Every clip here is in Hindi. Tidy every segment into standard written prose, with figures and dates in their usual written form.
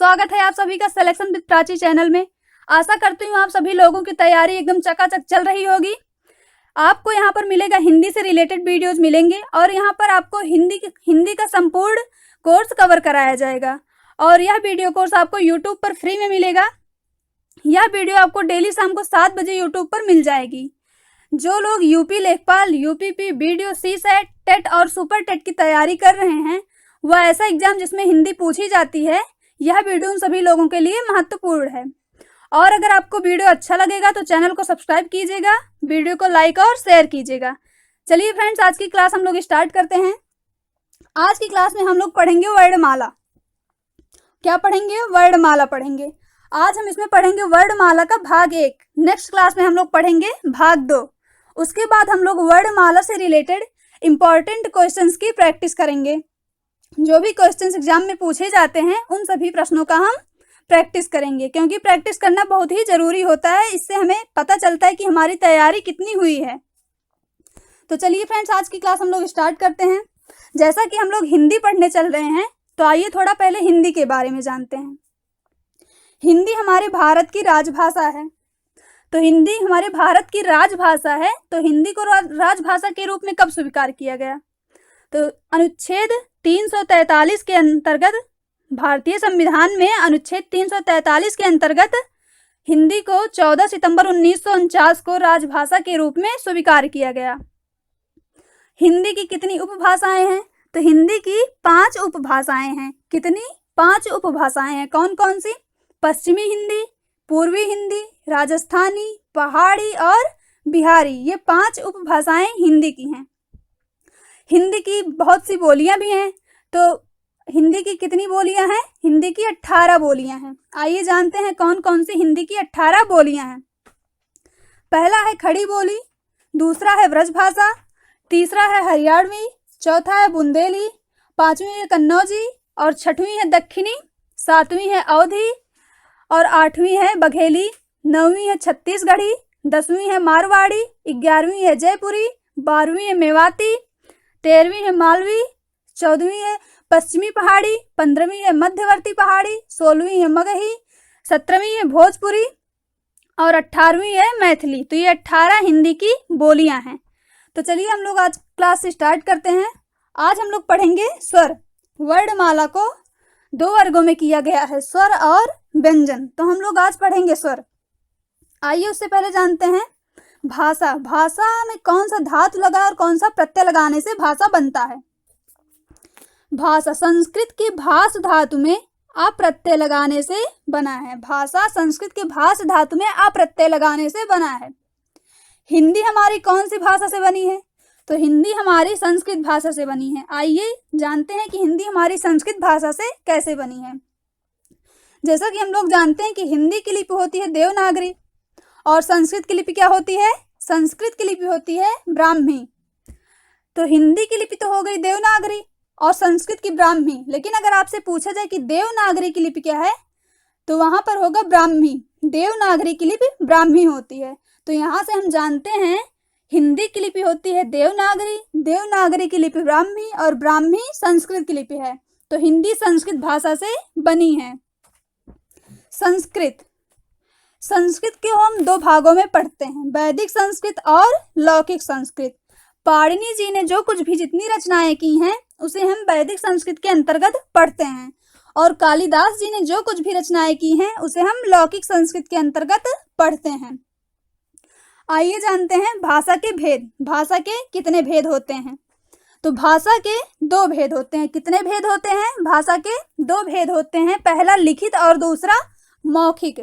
स्वागत है आप सभी का सिलेक्शन विद प्राची चैनल में। आशा करती हूँ आप सभी लोगों की तैयारी एकदम चकाचक चल रही होगी। आपको यहाँ पर मिलेगा हिंदी से रिलेटेड वीडियोस मिलेंगे और यहाँ पर आपको हिंदी का संपूर्ण कोर्स कवर कराया जाएगा और यह वीडियो कोर्स आपको यूट्यूब पर फ्री में मिलेगा। यह वीडियो आपको डेली शाम को 7 बजे यूट्यूब पर मिल जाएगी। जो लोग यूपी लेखपाल, यूपीपी, बीडीओ, सीसेट, टेट और सुपर टेट की तैयारी कर रहे हैं, वह ऐसा एग्जाम जिसमें हिंदी पूछी जाती है, यह वीडियो उन सभी लोगों के लिए महत्वपूर्ण है। और अगर आपको वीडियो अच्छा लगेगा तो चैनल को सब्सक्राइब कीजिएगा, वीडियो को लाइक और शेयर कीजिएगा। चलिए फ्रेंड्स, आज की क्लास हम लोग स्टार्ट करते हैं। आज की क्लास में हम लोग पढ़ेंगे वर्णमाला। क्या पढ़ेंगे? वर्णमाला पढ़ेंगे। आज हम इसमें पढ़ेंगे वर्णमाला का भाग 1। नेक्स्ट क्लास में हम लोग पढ़ेंगे भाग 2। उसके बाद हम लोग वर्णमाला से रिलेटेड इंपॉर्टेंट क्वेश्चंस की प्रैक्टिस करेंगे। जो भी क्वेश्चंस एग्जाम में पूछे जाते हैं उन सभी प्रश्नों का हम प्रैक्टिस करेंगे, क्योंकि प्रैक्टिस करना बहुत ही ज़रूरी होता है। इससे हमें पता चलता है कि हमारी तैयारी कितनी हुई है। तो चलिए फ्रेंड्स, आज की क्लास हम लोग स्टार्ट करते हैं। जैसा कि हम लोग हिंदी पढ़ने चल रहे हैं, तो आइए थोड़ा पहले हिंदी के बारे में जानते हैं। हिंदी हमारे भारत की राजभाषा है। तो हिंदी हमारे भारत की राजभाषा है। तो हिंदी को राजभाषा के रूप में कब स्वीकार किया गया? तो अनुच्छेद 343 के अंतर्गत, भारतीय संविधान में अनुच्छेद 343 के अंतर्गत हिंदी को 14 सितंबर 1949 को राजभाषा के रूप में स्वीकार किया गया। हिंदी की कितनी उपभाषाएं हैं? तो हिंदी की 5 उपभाषाएं हैं। कितनी? 5 उपभाषाएं हैं। कौन कौन सी? पश्चिमी हिंदी, पूर्वी हिंदी, राजस्थानी, पहाड़ी और बिहारी। ये 5 उपभाषाएं हिंदी की हैं। हिंदी की बहुत सी बोलियां भी हैं। तो हिंदी की कितनी बोलियां हैं? हिंदी की 18 बोलियां हैं। आइए जानते हैं कौन कौन सी हिंदी की 18 बोलियां हैं। पहला है खड़ी बोली, दूसरा है ब्रजभाषा, तीसरा है हरियाणवी, चौथा है बुंदेली, 5वीं है कन्नौजी और 6वीं है दक्षिणी, 7वीं है अवधी और 8वीं है बघेली, 9वीं है छत्तीसगढ़ी, 10वीं है मारवाड़ी, 11वीं है जयपुरी, 12वीं है मेवाती, 13वीं है मालवी, 14वीं है पश्चिमी पहाड़ी, 15वीं है मध्यवर्ती पहाड़ी, 16वीं है मगही, 17वीं है भोजपुरी और 18वीं है मैथिली। तो ये 18 हिंदी की बोलियां हैं। तो चलिए हम लोग आज क्लास स्टार्ट करते हैं। आज हम लोग पढ़ेंगे स्वर। वर्णमाला को 2 वर्गों में किया गया है, स्वर और व्यंजन। तो हम लोग आज पढ़ेंगे स्वर। आइए उससे पहले जानते हैं भाषा। भाषा में कौन सा धातु लगा और कौन सा प्रत्यय लगाने से भाषा बनता है? भाषा संस्कृत की भाष धातु में अप्रत्यय लगाने से बना है। भाषा संस्कृत के भाष धातु में अप्रत्यय लगाने से बना है। हिंदी हमारी कौन सी भाषा से बनी है? तो हिंदी हमारी संस्कृत भाषा से बनी है। आइए जानते हैं कि हिंदी हमारी संस्कृत भाषा से कैसे बनी है। जैसा कि हम लोग जानते हैं कि हिंदी की लिपि होती है देवनागरी और संस्कृत की लिपि क्या होती है? संस्कृत की लिपि होती है ब्राह्मी। तो हिंदी की लिपि तो हो गई देवनागरी और संस्कृत की ब्राह्मी। लेकिन अगर आपसे पूछा जाए कि देवनागरी की लिपि क्या है, तो वहां पर होगा ब्राह्मी। देवनागरी की लिपि ब्राह्मी होती है। तो यहाँ से हम जानते हैं हिंदी की लिपि होती है देवनागरी, देवनागरी की लिपि ब्राह्मी और ब्राह्मी संस्कृत की लिपि है। तो हिंदी संस्कृत भाषा से बनी है। संस्कृत, संस्कृत को हम 2 भागों में पढ़ते हैं, वैदिक संस्कृत और लौकिक संस्कृत। पाणिनि जी ने जो कुछ भी जितनी रचनाएं की हैं उसे हम वैदिक संस्कृत के अंतर्गत पढ़ते हैं और कालिदास जी ने जो कुछ भी रचनाएं की हैं उसे हम लौकिक संस्कृत के अंतर्गत पढ़ते हैं। आइए जानते हैं भाषा के भेद। भाषा के कितने भेद होते हैं? तो भाषा के 2 भेद होते हैं। कितने भेद होते हैं? भाषा के 2 भेद होते हैं। पहला लिखित और दूसरा मौखिक।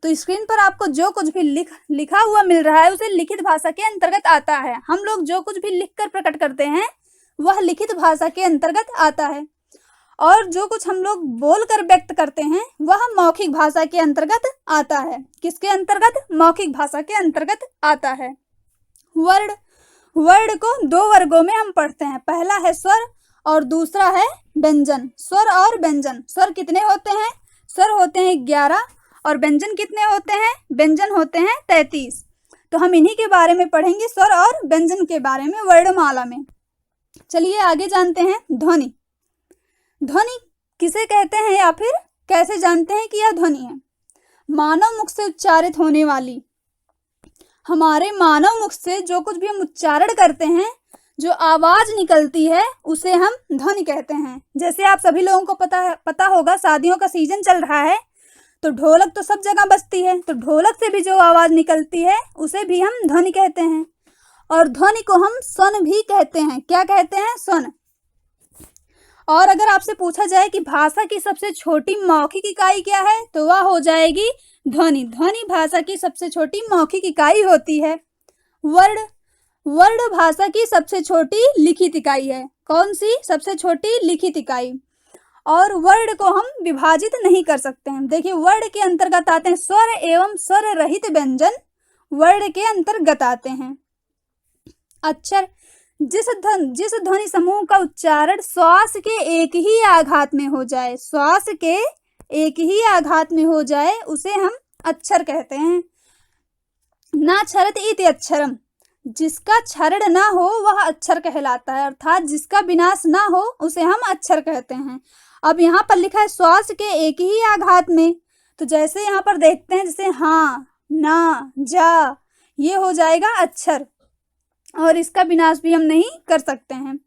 तो स्क्रीन पर आपको जो कुछ भी लिखा हुआ मिल रहा है उसे लिखित भाषा के अंतर्गत आता है। हम लोग जो कुछ भी लिखकर प्रकट करते हैं वह लिखित भाषा के अंतर्गत आता है और जो कुछ हम लोग बोलकर व्यक्त करते हैं वह मौखिक भाषा के अंतर्गत आता है। किसके अंतर्गत? मौखिक भाषा के अंतर्गत आता है। वर्ण, वर्ण को 2 वर्गों में हम पढ़ते हैं। पहला है स्वर और दूसरा है व्यंजन। स्वर और व्यंजन। स्वर कितने होते हैं? स्वर होते हैं 11 और व्यंजन कितने होते हैं? व्यंजन होते हैं 33। तो हम इन्हीं के बारे में पढ़ेंगे, स्वर और व्यंजन के बारे में वर्णमाला में। चलिए आगे जानते हैं ध्वनि। ध्वनि किसे कहते हैं या फिर कैसे जानते हैं कि यह ध्वनि है? मानव मुख से उच्चारित होने वाली, हमारे मानव मुख से जो कुछ भी हम उच्चारण करते हैं, जो आवाज निकलती है, उसे हम ध्वनि कहते हैं। जैसे आप सभी लोगों को पता होगा, शादियों का सीजन चल रहा है, तो ढोलक तो सब जगह बजती है, तो ढोलक से भी जो आवाज निकलती है उसे भी हम ध्वनि कहते हैं। और ध्वनि को हम स्वन भी कहते हैं। क्या कहते हैं? स्वन। और अगर आपसे पूछा जाए कि भाषा की सबसे छोटी मौखिक इकाई क्या है, तो वह हो जाएगी ध्वनि। ध्वनि भाषा की सबसे छोटी मौखिक इकाई होती है। वर्ण, वर्ण भाषा की सबसे छोटी लिखित इकाई है। कौन सी? सबसे छोटी लिखित इकाई। और वर्ण को हम विभाजित नहीं कर सकते हैं। देखिए, वर्ण के अंतर्गत आते हैं स्वर एवं स्वर रहित व्यंजन, वर्ण के अंतर्गत आते हैं। अक्षर, जिस ध्वनि समूह का उच्चारण श्वास के एक ही आघात में हो जाए, श्वास के एक ही आघात में हो जाए, उसे हम अक्षर कहते हैं। ना क्षरत इति अक्षरम, जिसका क्षरण ना हो वह अक्षर कहलाता है, अर्थात जिसका विनाश ना हो उसे हम अक्षर कहते हैं। अब यहाँ पर लिखा है श्वास के एक ही आघात में, तो जैसे यहाँ पर देखते हैं, जैसे हाँ, ना, जा, ये हो जाएगा अक्षर, और इसका विनाश भी हम नहीं कर सकते हैं।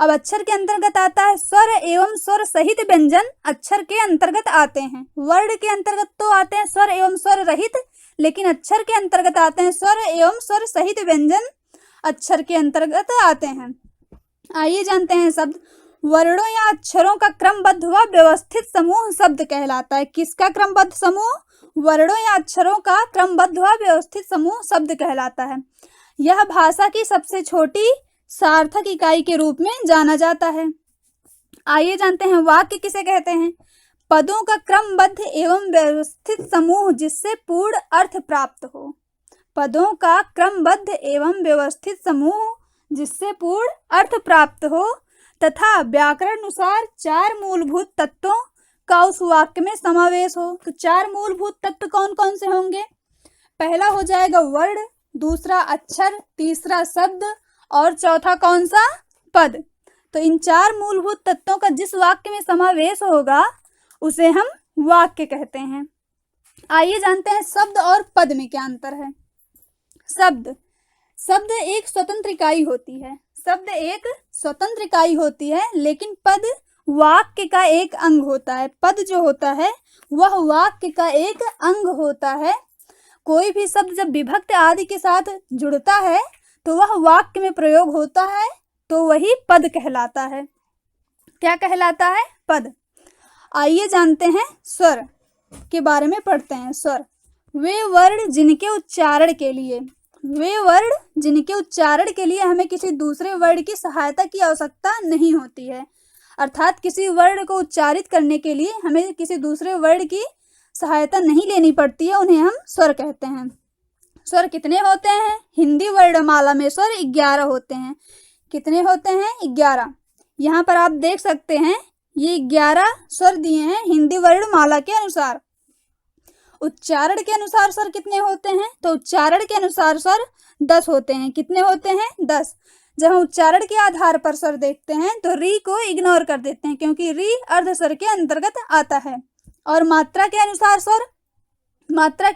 अब अक्षर के अंतर्गत आता है स्वर एवं स्वर सहित व्यंजन, अक्षर के अंतर्गत आते हैं। वर्ण के अंतर्गत तो आते हैं स्वर एवं स्वर रहित, लेकिन अक्षर के अंतर्गत आते हैं स्वर एवं स्वर सहित व्यंजन, अक्षर के अंतर्गत आते हैं। आइए जानते हैं शब्द। वर्णों या अक्षरों का क्रमबद्ध व व्यवस्थित समूह शब्द कहलाता है। किसका क्रमबद्ध समूह? वर्णों या अक्षरों का क्रमबद्ध व व्यवस्थित समूह शब्द कहलाता है। यह भाषा की सबसे छोटी सार्थक इकाई के रूप में जाना जाता है। आइए जानते हैं वाक्य किसे कहते हैं। पदों का क्रमबद्ध एवं व्यवस्थित समूह जिससे पूर्ण अर्थ प्राप्त हो। पदों का क्रमबद्ध एवं व्यवस्थित समूह जिससे पूर्ण अर्थ प्राप्त हो तथा व्याकरण अनुसार 4 मूलभूत तत्वों का उस वाक्य में समावेश हो। तो 4 मूलभूत तत्व कौन कौन से होंगे? पहला हो जाएगा वर्ण, दूसरा अक्षर, तीसरा शब्द और चौथा कौन सा? पद। तो इन 4 मूलभूत तत्वों का जिस वाक्य में समावेश होगा उसे हम वाक्य कहते हैं। आइए जानते हैं शब्द और पद में क्या अंतर है। शब्द, शब्द एक स्वतंत्र इकाई होती है। शब्द एक स्वतंत्र इकाई होती है, लेकिन पद वाक्य का एक अंग होता है। पद जो होता है वह वाक्य का एक अंग होता है। कोई भी शब्द जब विभक्त आदि के साथ जुड़ता है तो वह वाक्य में प्रयोग होता है, तो वही पद कहलाता है। क्या कहलाता है? पद। आइए जानते हैं स्वर के बारे में पढ़ते हैं। स्वर, वे वर्ण जिनके उच्चारण के लिए हमें किसी दूसरे वर्ण की सहायता की आवश्यकता नहीं होती है। अर्थात किसी वर्ण को उच्चारित करने के लिए हमें किसी दूसरे वर्ण की सहायता नहीं लेनी पड़ती है, उन्हें हम स्वर कहते हैं। स्वर कितने होते हैं? हिंदी वर्णमाला में स्वर 11 होते हैं। कितने होते हैं? 11। यहाँ पर आप देख सकते हैं ये 11 स्वर दिए हैं हिंदी वर्णमाला के अनुसार। उच्चारण के अनुसार स्वर कितने होते हैं? तो उच्चारण के अनुसार स्वर 10 होते हैं। कितने होते हैं? 10। जब हम उच्चारण के आधार पर स्वर देखते हैं तो री को इग्नोर कर देते हैं, क्योंकि री अर्ध स्वर के अंतर्गत आता है। और मात्रा के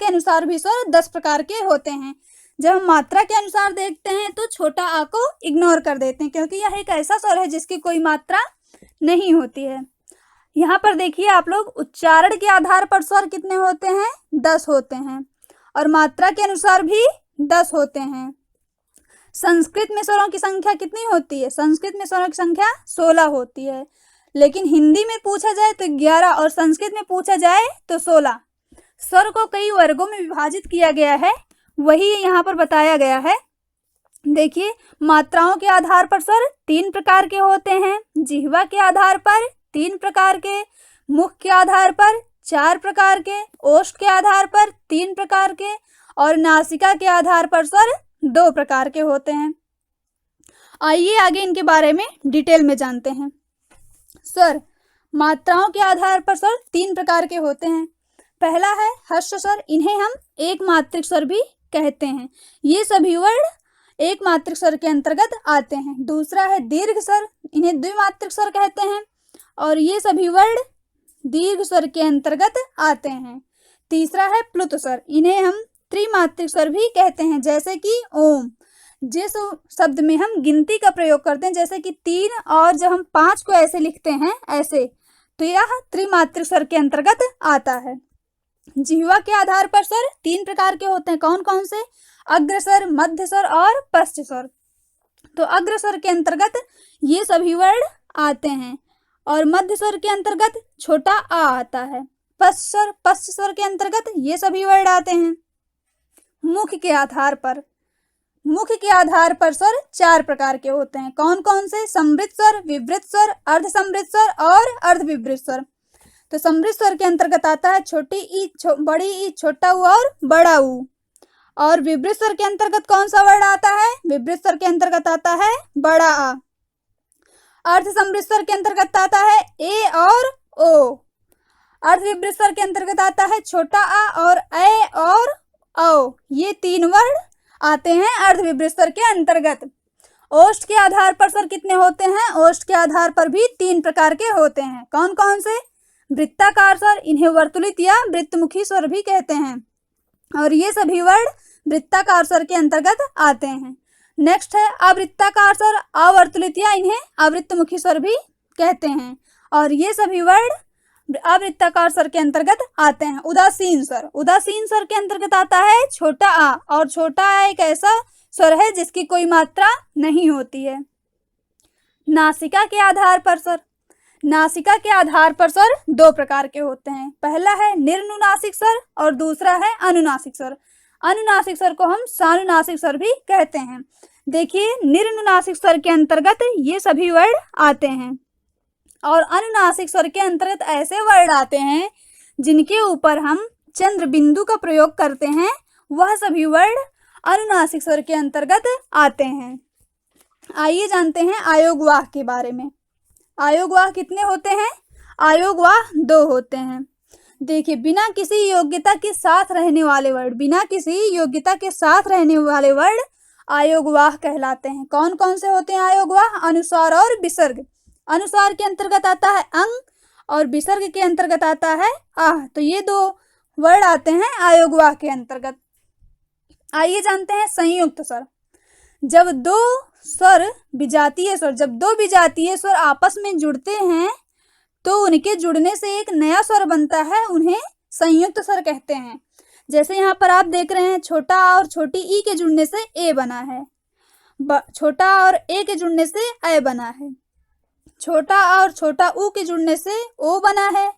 अनुसार भी स्वर 10 प्रकार के होते हैं। जब हम मात्रा के अनुसार देखते हैं तो छोटा आ को इग्नोर कर देते हैं, क्योंकि यह एक ऐसा स्वर है जिसकी कोई मात्रा नहीं होती है। यहाँ पर देखिए आप लोग, उच्चारण के आधार पर स्वर कितने होते हैं? 10 होते हैं, और मात्रा के अनुसार भी 10 होते हैं। संस्कृत में स्वरों की संख्या कितनी होती है? संस्कृत में स्वरों की संख्या 16 होती है, लेकिन हिंदी में पूछा जाए तो 11 और संस्कृत में पूछा जाए तो 16। स्वर को कई वर्गों में विभाजित किया गया है, वही यहाँ पर बताया गया है। देखिए, मात्राओं के आधार पर स्वर 3 प्रकार के होते हैं। जिह्वा के आधार पर 3 प्रकार के, मुख के आधार पर 4 प्रकार के, ओष्ठ के आधार पर 3 प्रकार के और नासिका के आधार पर स्वर 2 प्रकार के होते हैं। आइए आगे इनके बारे में डिटेल में जानते हैं। स्वर, मात्राओं के आधार पर स्वर 3 प्रकार के होते हैं। पहला है ह्रस्व स्वर, इन्हें हम एक मात्रिक स्वर भी कहते हैं। ये सभी वर्ण एक मात्रिक स्वर के अंतर्गत आते हैं। दूसरा है दीर्घ स्वर, इन्हें द्विमात्रिक स्वर कहते हैं, और ये सभी वर्ण दीर्घ स्वर के अंतर्गत आते हैं। तीसरा है प्लुत स्वर, इन्हें हम त्रिमात्रिक स्वर भी कहते हैं, जैसे कि ओम। जिस शब्द में हम गिनती का प्रयोग करते हैं, जैसे कि 3, और जब हम 5 को ऐसे लिखते हैं ऐसे, तो यह त्रिमात्रिक स्वर के अंतर्गत आता है। जिह्वा के आधार पर स्वर 3 प्रकार के होते हैं, कौन कौन से? अग्रस्वर, मध्य स्वर और पश्च स्वर। तो अग्रस्वर के अंतर्गत ये सभी वर्ण आते हैं, और मध्य स्वर के अंतर्गत छोटा आ आता है। पश्च स्वर के अंतर्गत ये सभी वर्ण आते हैं। मुख के आधार पर स्वर 4 प्रकार के होते हैं, कौन कौन से? समृद्ध स्वर, विवृत स्वर, अर्ध समृद्ध स्वर और अर्ध विवृत स्वर। तो समृद्ध स्वर के अंतर्गत आता है छोटी ई, बड़ी ई, छोटा ऊ और बड़ा ऊ। और विवृत स्वर के अंतर्गत कौन सा वर्ण आता है? विवृत स्वर के अंतर्गत आता है बड़ा आ। अर्ध समृद्ध स्वर के अंतर्गत आता है ए और ओ। अर्ध विवृत स्वर के अंतर्गत आता है छोटा आ और ए और औ। ये 3 वर्ण आते हैं अर्ध विवृत स्वर के अंतर्गत। ओष्ठ के आधार पर स्वर कितने होते हैं? ओष्ठ के आधार पर भी 3 प्रकार के होते हैं, कौन कौन से? वृत्ताकार स्वर, इन्हें वर्तुलित या वृत्तमुखी स्वर भी कहते हैं, और ये सभी वर्ण वृत्ताकार स्वर के अंतर्गत आते हैं। नेक्स्ट है अवृत्ताकार स्वर, अवर्तुलित या इन्हें अवृत्तमुखी स्वर भी कहते हैं, और ये सभी वर्ण अवृत्ताकार स्वर के अंतर्गत आते हैं। उदासीन स्वर के अंतर्गत आता है छोटा आ, और छोटा आ एक ऐसा स्वर है जिसकी कोई मात्रा नहीं होती है। नासिका के आधार पर स्वर 2 प्रकार के होते हैं, पहला है निर्नुनासिक स्वर और दूसरा है अनुनासिक स्वर। अनुनासिक स्वर को हम सानुनासिक स्वर भी कहते हैं। देखिए, निर्नुनासिक स्वर के अंतर्गत ये सभी वर्ण आते हैं, और अनुनासिक स्वर के अंतर्गत ऐसे वर्ण आते हैं जिनके ऊपर हम चंद्र बिंदु का प्रयोग करते हैं, वह सभी वर्ण अनुनासिक स्वर के अंतर्गत आते हैं। आइए जानते हैं आयोगवाह के बारे में। आयोगवाह कितने होते हैं? आयोगवाह 2 होते हैं। देखिए, बिना किसी योग्यता के साथ रहने वाले वर्ण आयोगवाह कहलाते हैं। कौन कौन से होते हैं आयोगवाह? अनुस्वार और विसर्ग। अनुस्वार के अंतर्गत आता है अंग और विसर्ग के अंतर्गत आता है आह। तो ये 2 वर्ण आते हैं आयोगवाह के अंतर्गत। आइए जानते हैं संयुक्त स्वर। जब दो विजातीय स्वर आपस में जुड़ते हैं तो उनके जुड़ने से एक नया स्वर बनता है, उन्हें संयुक्त स्वर कहते हैं। जैसे यहाँ पर आप देख रहे हैं, छोटा आ और छोटी ई के जुड़ने से ए बना है, छोटा आ और ए के जुड़ने से ए बना है, छोटा आ और छोटा ऊ के जुड़ने से ओ बना है,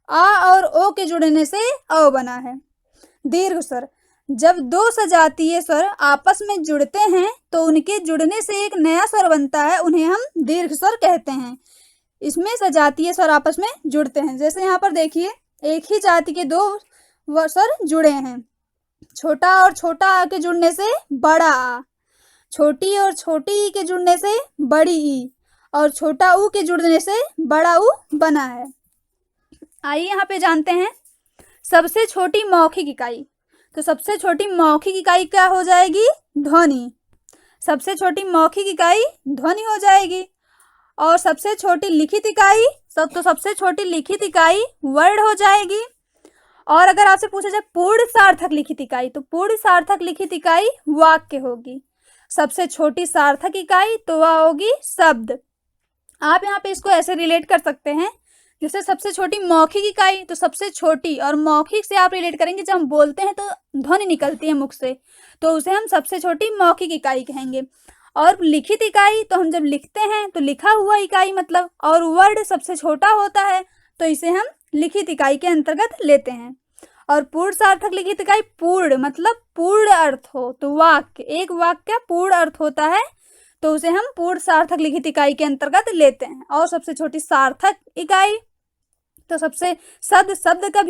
आ और ओ के जुड़ने से औ बना है। दीर्घ स्वर, जब 2 सजातीय स्वर आपस में जुड़ते हैं तो उनके जुड़ने से एक नया स्वर बनता है, उन्हें हम दीर्घ स्वर कहते हैं। इसमें सजातीय स्वर आपस में जुड़ते हैं। जैसे यहाँ पर देखिए, एक ही जाति के 2 स्वर जुड़े हैं, छोटा और छोटा आ के जुड़ने से बड़ा आ, छोटी और छोटी ई के जुड़ने से बड़ी ई, और छोटा ऊ के जुड़ने से बड़ा ऊ बना है। आइए यहाँ पे जानते हैं सबसे छोटी मौखिक इकाई। तो सबसे छोटी मौखिक इकाई क्या हो जाएगी? ध्वनि। सबसे छोटी मौखिक इकाई ध्वनि हो जाएगी। और सबसे छोटी लिखित इकाई, सबसे छोटी लिखित इकाई वर्ण हो जाएगी। और अगर आपसे पूछा जाए पूर्ण सार्थक लिखित इकाई, तो पूर्ण सार्थक लिखित इकाई वाक्य होगी। सबसे छोटी सार्थक इकाई तो वह होगी शब्द। आप यहाँ पे इसको ऐसे रिलेट कर सकते हैं, जैसे सबसे छोटी मौखिक इकाई, तो सबसे छोटी और मौखिक से आप रिलेट करेंगे, जब हम बोलते हैं तो ध्वनि निकलती है मुख से, तो उसे हम सबसे छोटी मौखिक इकाई कहेंगे। और लिखित इकाई, तो हम जब लिखते हैं तो लिखा हुआ इकाई मतलब, और वर्ण सबसे छोटा होता है तो इसे हम लिखित इकाई के अंतर्गत लेते हैं। और पूर्ण सार्थक लिखित इकाई, पूर्ण मतलब पूर्ण अर्थ हो, तो वाक्य, एक वाक्य पूर्ण अर्थ होता है तो उसे हम पूर्ण सार्थक लिखित इकाई के अंतर्गत लेते हैं। और सबसे छोटी सार्थक इकाई, तो सबसे शब्द का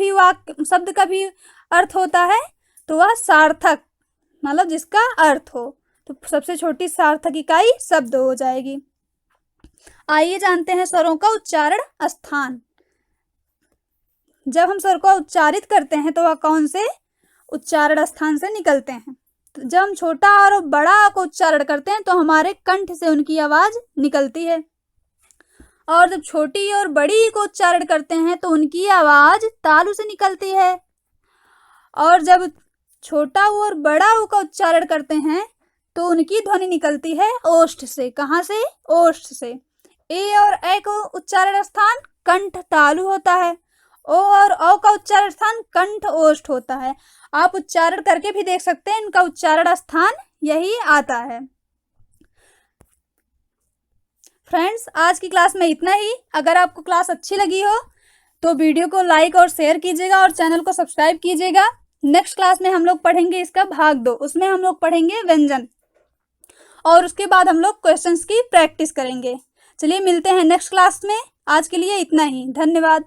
भी अर्थ होता है, तो वह सार्थक मतलब जिसका अर्थ हो, तो सबसे छोटी सार्थक इकाई शब्द हो जाएगी। आइए जानते हैं स्वरों का उच्चारण स्थान। जब हम स्वर को उच्चारित करते हैं तो वह कौन से उच्चारण स्थान से निकलते हैं? तो जब हम छोटा और बड़ा को उच्चारण करते हैं तो हमारे कंठ से उनकी आवाज निकलती है। और जब छोटी और बड़ी को उच्चारण करते हैं तो उनकी आवाज तालु से निकलती है। और जब छोटा ऊ और बड़ा ऊ का उच्चारण करते हैं तो उनकी ध्वनि निकलती है ओष्ठ से। कहाँ से? ओष्ठ से। ए और ए को उच्चारण स्थान कंठ तालु होता है। ओ और औ का उच्चारण स्थान कंठ ओष्ठ होता है। आप उच्चारण करके भी देख सकते हैं, इनका उच्चारण स्थान यही आता है। फ्रेंड्स, आज की क्लास में इतना ही। अगर आपको क्लास अच्छी लगी हो तो वीडियो को लाइक और शेयर कीजिएगा और चैनल को सब्सक्राइब कीजिएगा। नेक्स्ट क्लास में हम लोग पढ़ेंगे इसका भाग 2। उसमें हम लोग पढ़ेंगे व्यंजन और उसके बाद हम लोग क्वेश्चंस की प्रैक्टिस करेंगे। चलिए मिलते हैं नेक्स्ट क्लास में। आज के लिए इतना ही। धन्यवाद।